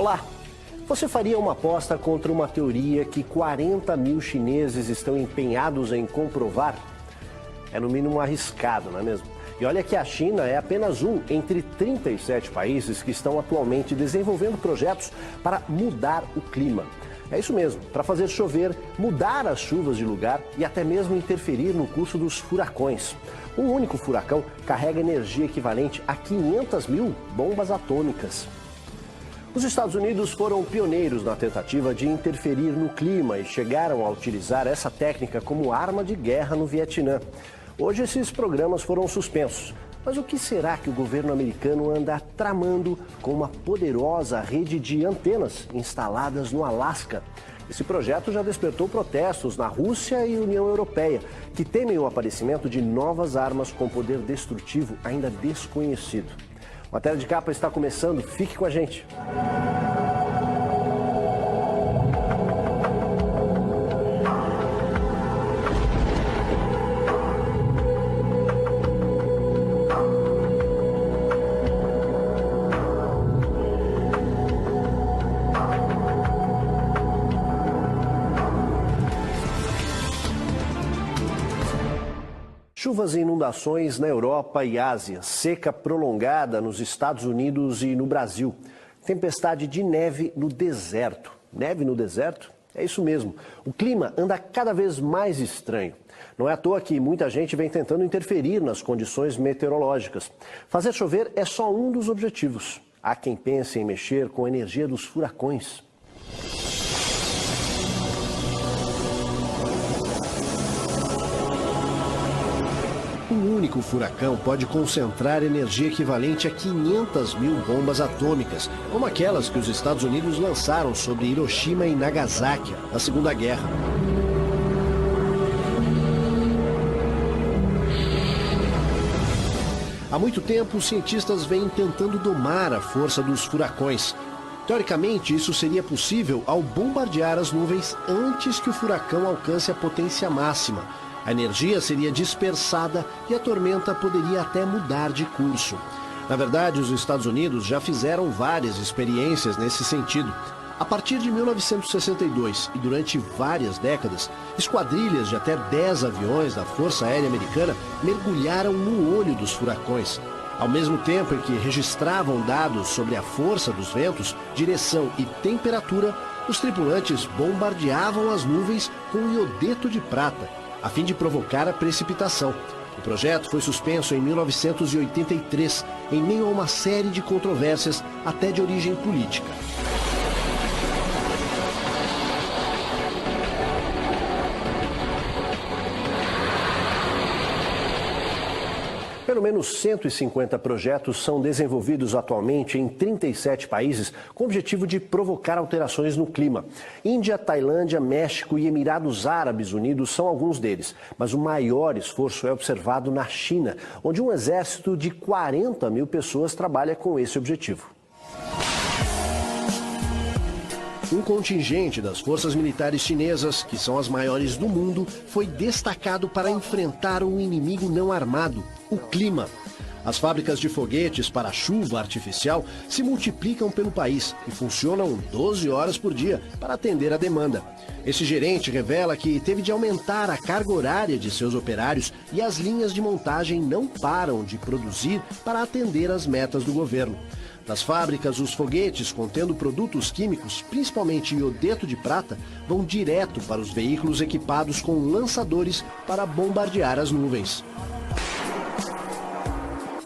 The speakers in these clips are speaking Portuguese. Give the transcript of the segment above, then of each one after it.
Olá! Você faria uma aposta contra uma teoria que 40 mil chineses estão empenhados em comprovar? É no mínimo arriscado, não é mesmo? E olha que a China é apenas um entre 37 países que estão atualmente desenvolvendo projetos para mudar o clima. É isso mesmo, para fazer chover, mudar as chuvas de lugar e até mesmo interferir no curso dos furacões. Um único furacão carrega energia equivalente a 500 mil bombas atômicas. Os Estados Unidos foram pioneiros na tentativa de interferir no clima e chegaram a utilizar essa técnica como arma de guerra no Vietnã. Hoje esses programas foram suspensos. Mas o que será que o governo americano anda tramando com uma poderosa rede de antenas instaladas no Alasca? Esse projeto já despertou protestos na Rússia e União Europeia, que temem o aparecimento de novas armas com poder destrutivo ainda desconhecido. A Matéria de Capa está começando, fique com a gente. Chuvas e inundações na Europa e Ásia, seca prolongada nos Estados Unidos e no Brasil, tempestade de neve no deserto. Neve no deserto? É isso mesmo. O clima anda cada vez mais estranho. Não é à toa que muita gente vem tentando interferir nas condições meteorológicas. Fazer chover é só um dos objetivos. Há quem pense em mexer com a energia dos furacões. Um único furacão pode concentrar energia equivalente a 500 mil bombas atômicas, como aquelas que os Estados Unidos lançaram sobre Hiroshima e Nagasaki na Segunda Guerra. Há muito tempo, os cientistas vêm tentando domar a força dos furacões. Teoricamente, isso seria possível ao bombardear as nuvens antes que o furacão alcance a potência máxima. A energia seria dispersada e a tormenta poderia até mudar de curso. Na verdade, os Estados Unidos já fizeram várias experiências nesse sentido. A partir de 1962 e durante várias décadas, esquadrilhas de até 10 aviões da Força Aérea Americana mergulharam no olho dos furacões. Ao mesmo tempo em que registravam dados sobre a força dos ventos, direção e temperatura, os tripulantes bombardeavam as nuvens com iodeto de prata, a fim de provocar a precipitação. O projeto foi suspenso em 1983, em meio a uma série de controvérsias, até de origem política. Pelo menos 150 projetos são desenvolvidos atualmente em 37 países com o objetivo de provocar alterações no clima. Índia, Tailândia, México e Emirados Árabes Unidos são alguns deles. Mas o maior esforço é observado na China, onde um exército de 40 mil pessoas trabalha com esse objetivo. Um contingente das forças militares chinesas, que são as maiores do mundo, foi destacado para enfrentar um inimigo não armado, o clima. As fábricas de foguetes para chuva artificial se multiplicam pelo país e funcionam 12 horas por dia para atender a demanda. Esse gerente revela que teve de aumentar a carga horária de seus operários e as linhas de montagem não param de produzir para atender às metas do governo. Das fábricas, os foguetes contendo produtos químicos, principalmente iodeto de prata, vão direto para os veículos equipados com lançadores para bombardear as nuvens.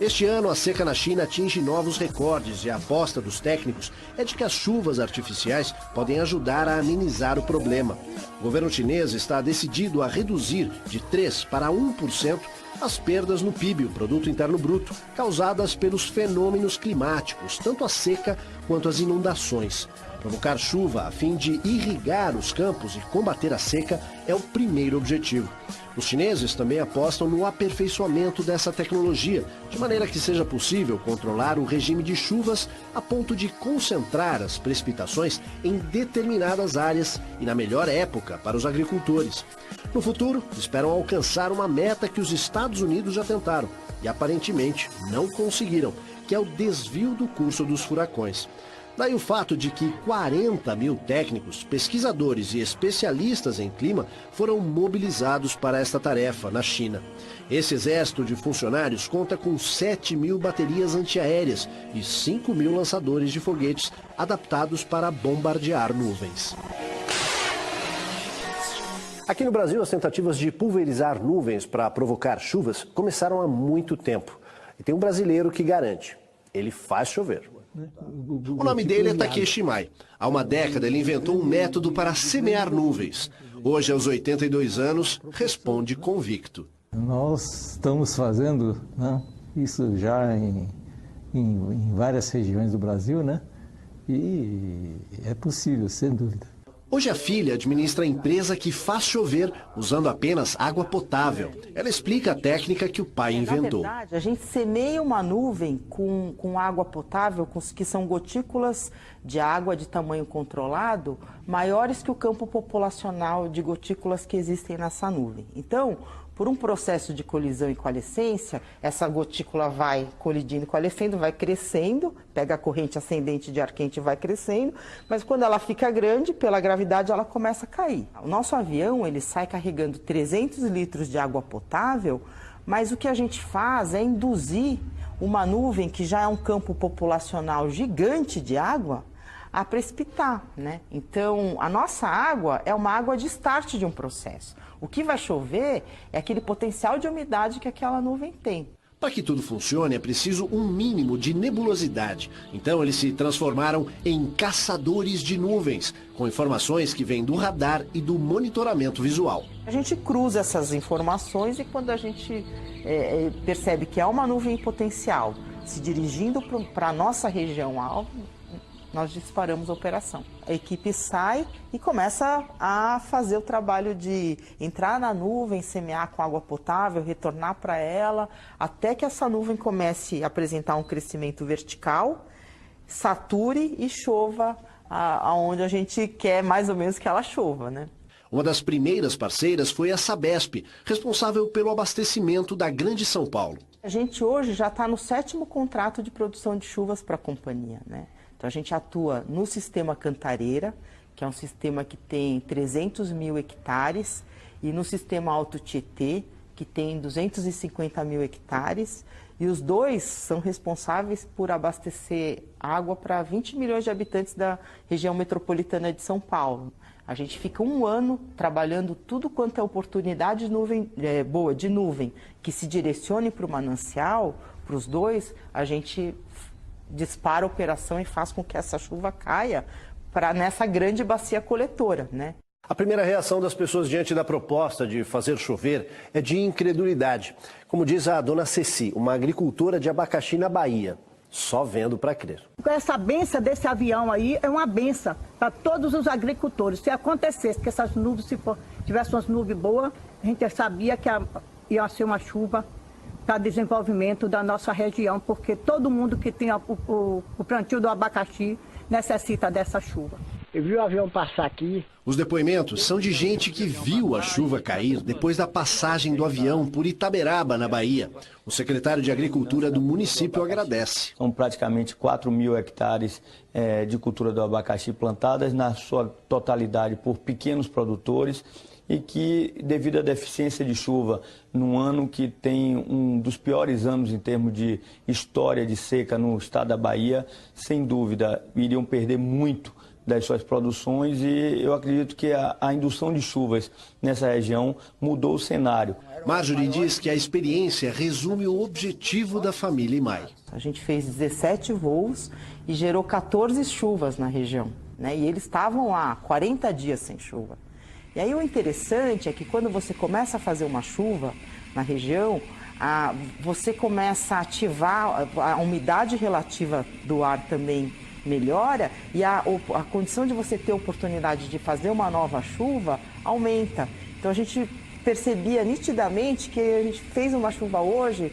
Este ano, a seca na China atinge novos recordes e a aposta dos técnicos é de que as chuvas artificiais podem ajudar a amenizar o problema. O governo chinês está decidido a reduzir de 3% para 1% as perdas no PIB, o Produto Interno Bruto, causadas pelos fenômenos climáticos, tanto a seca quanto as inundações. Provocar chuva a fim de irrigar os campos e combater a seca é o primeiro objetivo. Os chineses também apostam no aperfeiçoamento dessa tecnologia, de maneira que seja possível controlar o regime de chuvas a ponto de concentrar as precipitações em determinadas áreas e na melhor época para os agricultores. No futuro, esperam alcançar uma meta que os Estados Unidos já tentaram e aparentemente não conseguiram, que é o desvio do curso dos furacões. Daí o fato de que 40 mil técnicos, pesquisadores e especialistas em clima foram mobilizados para esta tarefa na China. Esse exército de funcionários conta com 7 mil baterias antiaéreas e 5 mil lançadores de foguetes adaptados para bombardear nuvens. Aqui no Brasil, as tentativas de pulverizar nuvens para provocar chuvas começaram há muito tempo. E tem um brasileiro que garante, ele faz chover. O nome dele é Takeshi Mai. Há uma década ele inventou um método para semear nuvens. Hoje, aos 82 anos, responde convicto. Nós estamos fazendo, né, isso já em várias regiões do Brasil, né? E é possível, sem dúvida. Hoje a filha administra a empresa que faz chover usando apenas água potável. Ela explica a técnica que o pai inventou. Na verdade, a gente semeia uma nuvem com água potável, que são gotículas de água de tamanho controlado, maiores que o campo populacional de gotículas que existem nessa nuvem. Então, por um processo de colisão e coalescência, essa gotícula vai colidindo e coalescendo, vai crescendo, pega a corrente ascendente de ar quente e vai crescendo, mas quando ela fica grande, pela gravidade, ela começa a cair. O nosso avião, ele sai carregando 300 litros de água potável, mas o que a gente faz é induzir uma nuvem que já é um campo populacional gigante de água a precipitar, né? Então, a nossa água é uma água de start de um processo. O que vai chover é aquele potencial de umidade que aquela nuvem tem. Para que tudo funcione, é preciso um mínimo de nebulosidade. Então, eles se transformaram em caçadores de nuvens, com informações que vêm do radar e do monitoramento visual. A gente cruza essas informações e quando a gente percebe que há uma nuvem em potencial se dirigindo para a nossa região alvo, nós disparamos a operação. A equipe sai e começa a fazer o trabalho de entrar na nuvem, semear com água potável, retornar para ela, até que essa nuvem comece a apresentar um crescimento vertical, sature e chova aonde a gente quer mais ou menos que ela chova, né? Uma das primeiras parceiras foi a Sabesp, responsável pelo abastecimento da Grande São Paulo. A gente hoje já está no 7º contrato de produção de chuvas para a companhia, né? Então, a gente atua no sistema Cantareira, que é um sistema que tem 300 mil hectares, e no sistema Alto Tietê, que tem 250 mil hectares, e os dois são responsáveis por abastecer água para 20 milhões de habitantes da região metropolitana de São Paulo. A gente fica um ano trabalhando tudo quanto é oportunidade de nuvem, boa de nuvem, que se direcione para o manancial, para os dois, a gente dispara a operação e faz com que essa chuva caia nessa grande bacia coletora, né? A primeira reação das pessoas diante da proposta de fazer chover é de incredulidade. Como diz a dona Ceci, uma agricultora de abacaxi na Bahia. Só vendo para crer. Essa benção desse avião aí é uma benção para todos os agricultores. Se acontecesse que essas nuvens, se tivesse umas nuvens boas, a gente sabia que ia ser uma chuva para desenvolvimento da nossa região, porque todo mundo que tem o plantio do abacaxi necessita dessa chuva. Eu vi o avião passar aqui. Os depoimentos são de gente que viu a chuva cair depois da passagem do avião por Itaberaba, na Bahia. O secretário de Agricultura do município agradece. São praticamente 4 mil hectares de cultura do abacaxi plantadas, na sua totalidade por pequenos produtores, e que, devido à deficiência de chuva, num ano que tem um dos piores anos em termos de história de seca no estado da Bahia, sem dúvida, iriam perder muito das suas produções, e eu acredito que a indução de chuvas nessa região mudou o cenário. Marjorie diz que a experiência resume o objetivo da família Imai. A gente fez 17 voos e gerou 14 chuvas na região, né? E eles estavam lá 40 dias sem chuva. E aí o interessante é que quando você começa a fazer uma chuva na região, você começa a ativar, a umidade relativa do ar também melhora e a condição de você ter oportunidade de fazer uma nova chuva aumenta. Então a gente percebia nitidamente que a gente fez uma chuva hoje,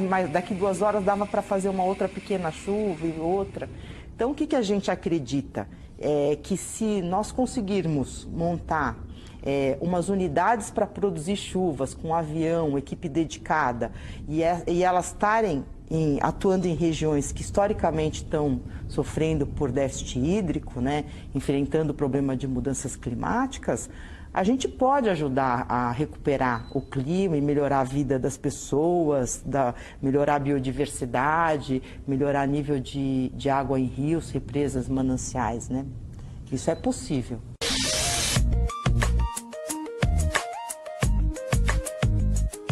mas daqui 2 horas dava para fazer uma outra pequena chuva e outra. Então o que a gente acredita? É que se nós conseguirmos montar umas unidades para produzir chuvas, com avião, equipe dedicada, e elas estarem atuando em regiões que historicamente estão sofrendo por déficit hídrico, né, enfrentando o problema de mudanças climáticas, a gente pode ajudar a recuperar o clima e melhorar a vida das pessoas, melhorar a biodiversidade, melhorar o nível de água em rios, represas, mananciais, né? Isso é possível.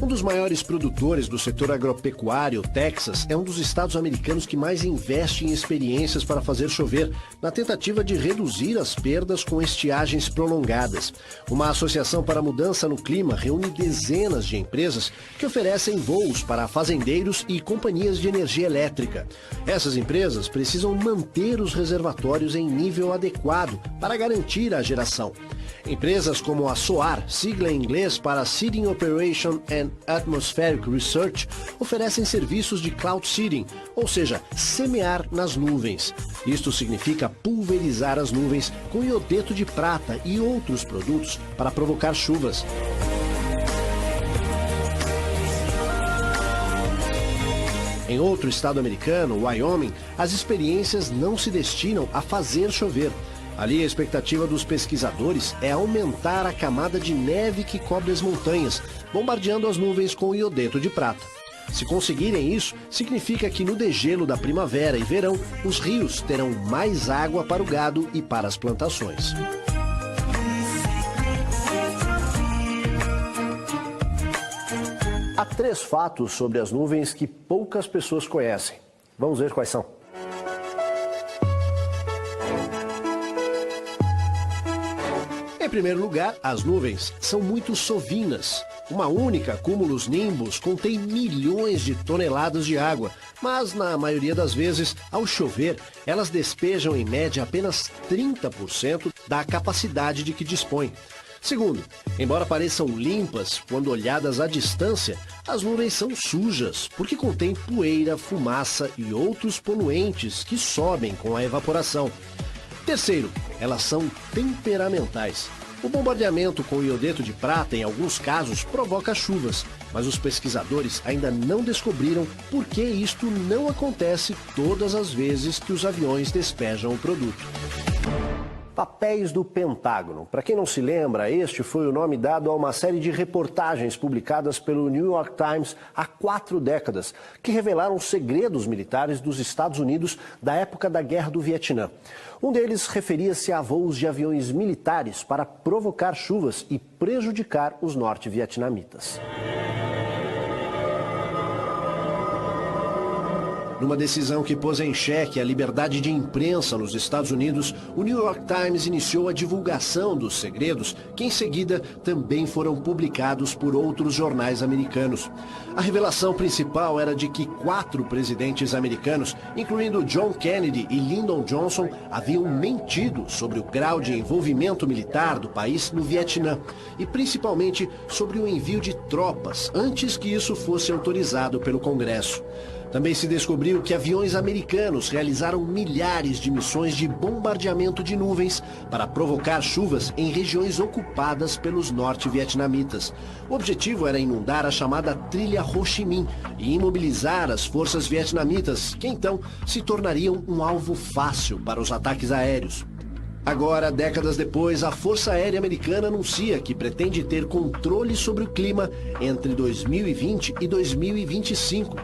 Um dos maiores produtores do setor agropecuário, Texas, é um dos estados americanos que mais investe em experiências para fazer chover, na tentativa de reduzir as perdas com estiagens prolongadas. Uma associação para a mudança no clima reúne dezenas de empresas que oferecem voos para fazendeiros e companhias de energia elétrica. Essas empresas precisam manter os reservatórios em nível adequado para garantir a geração. Empresas como a SOAR, sigla em inglês para Seeding Operation and Atmospheric Research, oferecem serviços de cloud seeding, ou seja, semear nas nuvens. Isto significa pulverizar as nuvens com iodeto de prata e outros produtos para provocar chuvas. Em outro estado americano, Wyoming, as experiências não se destinam a fazer chover. Ali, a expectativa dos pesquisadores é aumentar a camada de neve que cobre as montanhas, bombardeando as nuvens com iodeto de prata. Se conseguirem isso, significa que no degelo da primavera e verão, os rios terão mais água para o gado e para as plantações. Há 3 fatos sobre as nuvens que poucas pessoas conhecem. Vamos ver quais são. Em primeiro lugar, as nuvens são muito sovinas. Uma única cúmulus nimbus contém milhões de toneladas de água, mas na maioria das vezes, ao chover, elas despejam em média apenas 30% da capacidade de que dispõem. Segundo, embora pareçam limpas quando olhadas à distância, as nuvens são sujas, porque contêm poeira, fumaça e outros poluentes que sobem com a evaporação. Terceiro, elas são temperamentais. O bombardeamento com iodeto de prata, em alguns casos, provoca chuvas, mas os pesquisadores ainda não descobriram por que isto não acontece todas as vezes que os aviões despejam o produto. Papéis do Pentágono. Para quem não se lembra, este foi o nome dado a uma série de reportagens publicadas pelo New York Times há 4 décadas, que revelaram segredos militares dos Estados Unidos da época da Guerra do Vietnã. Um deles referia-se a voos de aviões militares para provocar chuvas e prejudicar os norte-vietnamitas. Numa decisão que pôs em xeque a liberdade de imprensa nos Estados Unidos, o New York Times iniciou a divulgação dos segredos, que em seguida também foram publicados por outros jornais americanos. A revelação principal era de que 4 presidentes americanos, incluindo John Kennedy e Lyndon Johnson, haviam mentido sobre o grau de envolvimento militar do país no Vietnã e principalmente sobre o envio de tropas antes que isso fosse autorizado pelo Congresso. Também se descobriu que aviões americanos realizaram milhares de missões de bombardeamento de nuvens para provocar chuvas em regiões ocupadas pelos norte-vietnamitas. O objetivo era inundar a chamada Trilha Ho Chi Minh e imobilizar as forças vietnamitas, que então se tornariam um alvo fácil para os ataques aéreos. Agora, décadas depois, a Força Aérea Americana anuncia que pretende ter controle sobre o clima entre 2020 e 2025.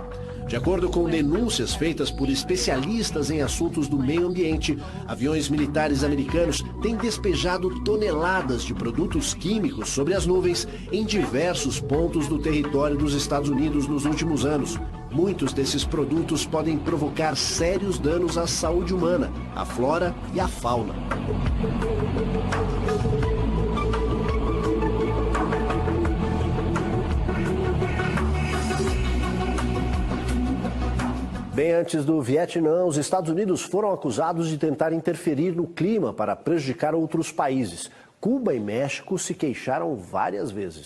De acordo com denúncias feitas por especialistas em assuntos do meio ambiente, aviões militares americanos têm despejado toneladas de produtos químicos sobre as nuvens em diversos pontos do território dos Estados Unidos nos últimos anos. Muitos desses produtos podem provocar sérios danos à saúde humana, à flora e à fauna. Bem antes do Vietnã, os Estados Unidos foram acusados de tentar interferir no clima para prejudicar outros países. Cuba e México se queixaram várias vezes.